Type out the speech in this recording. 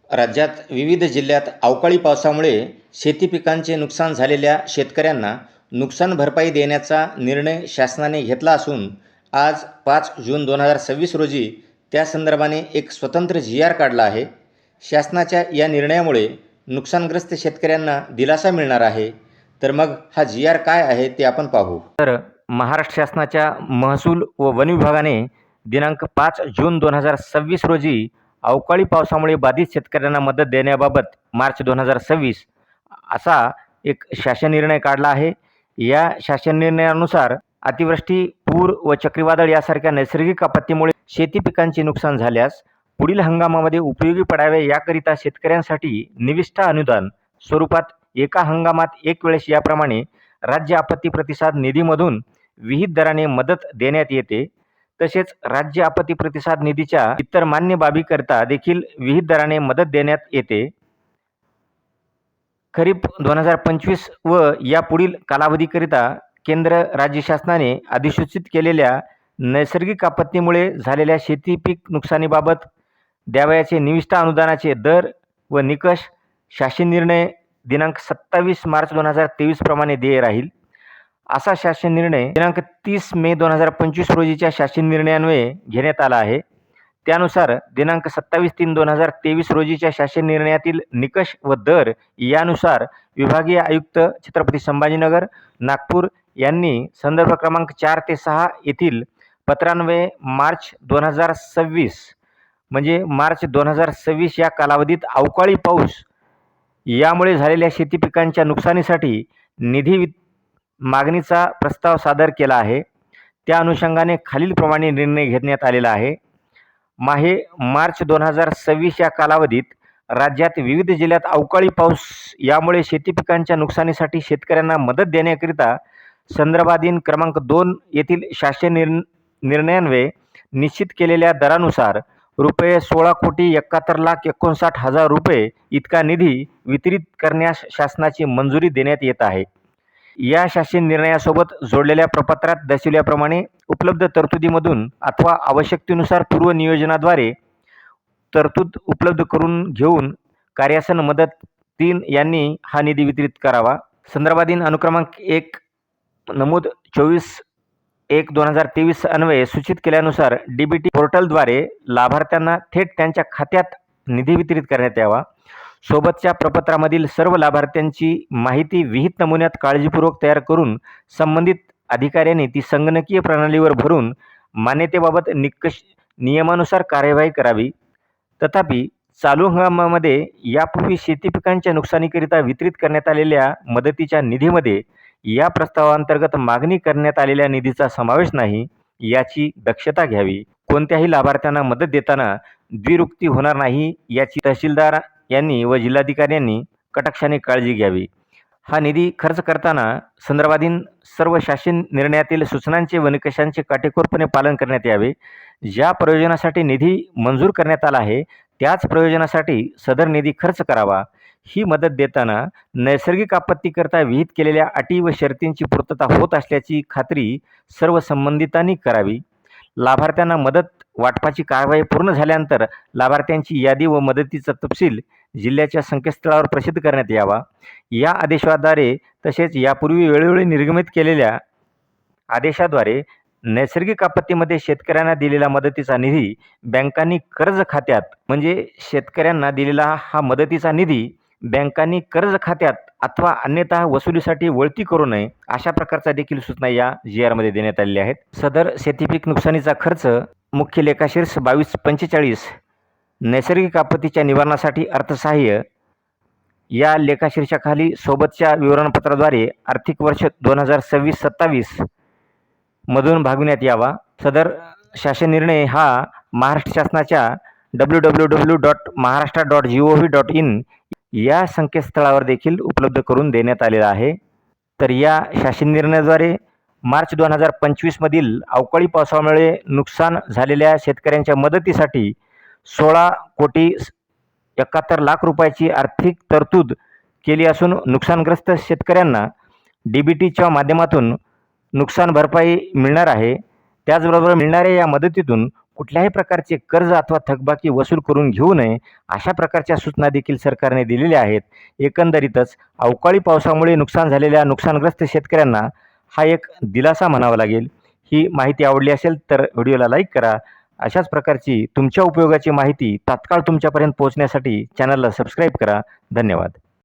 राज्यात विविध जिल्ह्यात अवकाळी पावसामुळे शेती पिकांचे नुकसान झालेल्या शेतकऱ्यांना नुकसान भरपाई देण्याचा निर्णय शासनाने घेतला असून आज 5 जून 2026 रोजी त्या संदर्भाने एक स्वतंत्र जी.आर. काढला आहे. शासनाच्या या निर्णयामुळे नुकसानग्रस्त शेतकऱ्यांना दिलासा मिळणार आहे. तर मग हा जी.आर. काय आहे ते आपण पाहू. तर महाराष्ट्र शासनाच्या महसूल व वन विभागाने दिनांक 5 जून 2026 रोजी अवकाळी पावसामुळे बाधित शेतकऱ्यांना मदत देण्याबाबत मार्च 2026 असा एक शासन निर्णय काढला आहे. या शासन निर्णयानुसार अतिवृष्टी, पूर व चक्रीवादळ यासारख्या नैसर्गिक आपत्तीमुळे शेती पिकांचे नुकसान झाल्यास पुढील हंगामामध्ये उपयोगी पडावे याकरिता शेतकऱ्यांसाठी निविष्ठा अनुदान स्वरूपात एका हंगामात एक वेळेस याप्रमाणे राज्य आपत्ती प्रतिसाद निधीमधून विहित दराने मदत देण्यात येते. तसेच राज्य आपत्ती प्रतिसाद निधीच्या इतर मान्य बाबीकरिता देखील विहित दराने मदत देण्यात येते. खरीप 2025 व यापुढील कालावधीकरिता केंद्र राज्य शासनाने अधिसूचित केलेल्या नैसर्गिक आपत्तीमुळे झालेल्या शेती पीक नुकसानीबाबत द्यावयाचे निविष्ठा अनुदानाचे दर व निकष शासन निर्णय दिनांक 27 मार्च 2023 प्रमाणे देय राहील. असा शासन निर्णय दिनांक 30 मे 2025 रोजीच्या शासन निर्णयान्वये घेण्यात आला आहे. त्यानुसार दिनांक 27/3/2023 रोजीच्या शासन निर्णयातील निकष व दर यानुसार विभागीय आयुक्त छत्रपती संभाजीनगर, नागपूर यांनी संदर्भ क्रमांक 4 ते 6 येथील पत्रान्वये मार्च 2026 म्हणजे मार्च 2026 या कालावधीत अवकाळी पाऊस यामुळे झालेल्या शेती पिकांच्या नुकसानीसाठी निधी मागणीचा प्रस्ताव सादर केला आहे. त्या अनुषंगाने खालीलप्रमाणे निर्णय घेण्यात आलेला आहे. मार्च 2026 या कालावधीत राज्यात विविध जिल्ह्यात अवकाळी पाऊस यामुळे शेती पिकांच्या नुकसानीसाठी शेतकऱ्यांना मदत देण्याकरिता संदर्भाधीन क्रमांक 2 येथील शासन निर्णयान्वये निश्चित केलेल्या दरानुसार ₹16,71,59,000 इतका निधी वितरित करण्यास शासनाची मंजुरी देण्यात येत आहे. या शासन निर्णयासोबत जोडलेल्या प्रपत्रात दर्शविल्याप्रमाणे उपलब्ध तरतुदीमधून अथवा आवश्यकतेनुसार पूर्व नियोजनाद्वारे तरतूद उपलब्ध करून घेऊन कार्यासन मदत 3 यांनी हा निधी वितरित करावा. संदर्भाधीन अनुक्रमांक 1 नमूद 24/1/2023 अन्वये सूचित केल्यानुसार DBT पोर्टलद्वारे लाभार्थ्यांना थेट त्यांच्या खात्यात निधी वितरित करण्यात यावा. सोबतच्या प्रपत्रामधील सर्व लाभार्थ्यांची माहिती विहित नमुन्यात काळजीपूर्वक तयार करून संबंधित अधिकाऱ्यांनी ती संगणकीय प्रणालीवर भरून मान्यतेबाबत नियमानुसार कार्यवाही करावी. तथापि चालू हंगामामध्ये यापूर्वी शेती पिकांच्या नुकसानीकरिता वितरित करण्यात आलेल्या मदतीच्या निधीमध्ये या प्रस्तावांतर्गत मागणी करण्यात आलेल्या निधीचा समावेश नाही याची दक्षता घ्यावी. कोणत्याही लाभार्थ्यांना मदत देताना द्विरुक्ती होणार नाही याची तहसीलदार यांनी व जिल्हाधिकाऱ्यांनी कटाक्षाने काळजी घ्यावी. हा निधी खर्च करताना संदर्भाधीन सर्व शासन निर्णयातील सूचनांचे व निकषांचे काटेकोरपणे पालन करण्यात यावे. ज्या प्रयोजनासाठी निधी मंजूर करण्यात आला आहे त्याच प्रयोजनासाठी सदर निधी खर्च करावा. ही मदत देताना नैसर्गिक आपत्तीकरता विहित केलेल्या अटी व शर्तींची पूर्तता होत असल्याची खात्री सर्व संबंधितांनी करावी. लाभार्थ्यांना मदत वाटपाची कारवाई पूर्ण झाल्यानंतर लाभार्थ्यांची यादी व मदतीचा तपशील जिल्ह्याच्या संकेतस्थळावर प्रसिद्ध करण्यात यावा. या आदेशाद्वारे तसेच यापूर्वी वेळोवेळी निर्गमित केलेल्या आदेशाद्वारे नैसर्गिक आपत्तीमध्ये शेतकऱ्यांना दिलेला मदतीचा निधी बँकांनी कर्ज खात्यात म्हणजे शेतकऱ्यांना दिलेला हा मदतीचा निधी बँकांनी कर्ज खात्यात अथवा अन्यथा वसुलीसाठी वळती करू नये अशा प्रकारच्या देखील सूचना या जी.आर. मध्ये देण्यात आलेल्या आहेत. सदर शेतीपीक नुकसानीचा खर्च मुख्य लेखाशीर्ष 2245 नैसर्गिक आपत्तीच्या निवारणासाठी अर्थसहाय्य या लेखाशीर्षाखाली सोबतच्या विवरणपत्राद्वारे आर्थिक वर्ष 2026-27 मधून भागविण्यात यावा. सदर शासन निर्णय हा महाराष्ट्र शासनाच्या www.maharashtra.gov.in या संकेतस्थळावर देखील उपलब्ध करून देण्यात आलेला आहे. तर या शासन निर्णयाद्वारे मार्च 2025 मधील अवकाळी पावसामुळे नुकसान झालेल्या शेतकऱ्यांच्या मदतीसाठी 16,71,00,000 रुपयाची आर्थिक तरतूद केली असून नुकसानग्रस्त शेतकऱ्यांना DBTच्या माध्यमातून नुकसान भरपाई मिळणार आहे. त्याचबरोबर मिळणाऱ्या या मदतीतून कुठल्याही प्रकारचे कर्ज अथवा थकबाकी वसूल करून घेऊ नये, अशा प्रकारच्या सूचना देखील सरकारने दिलेल्या आहेत. एकंदरीतच अवकाळी पावसामुळे नुकसान झालेल्या नुकसानग्रस्त शेतकऱ्यांना हा एक दिलासा म्हणावा लागेल. ही माहिती आवडली असेल तर व्हिडिओला लाईक करा. अशाच प्रकारची तुमच्या उपयोगाची माहिती तात्काळ तुमच्यापर्यंत पोहोचण्यासाठी चॅनलला सबस्क्राईब करा. धन्यवाद.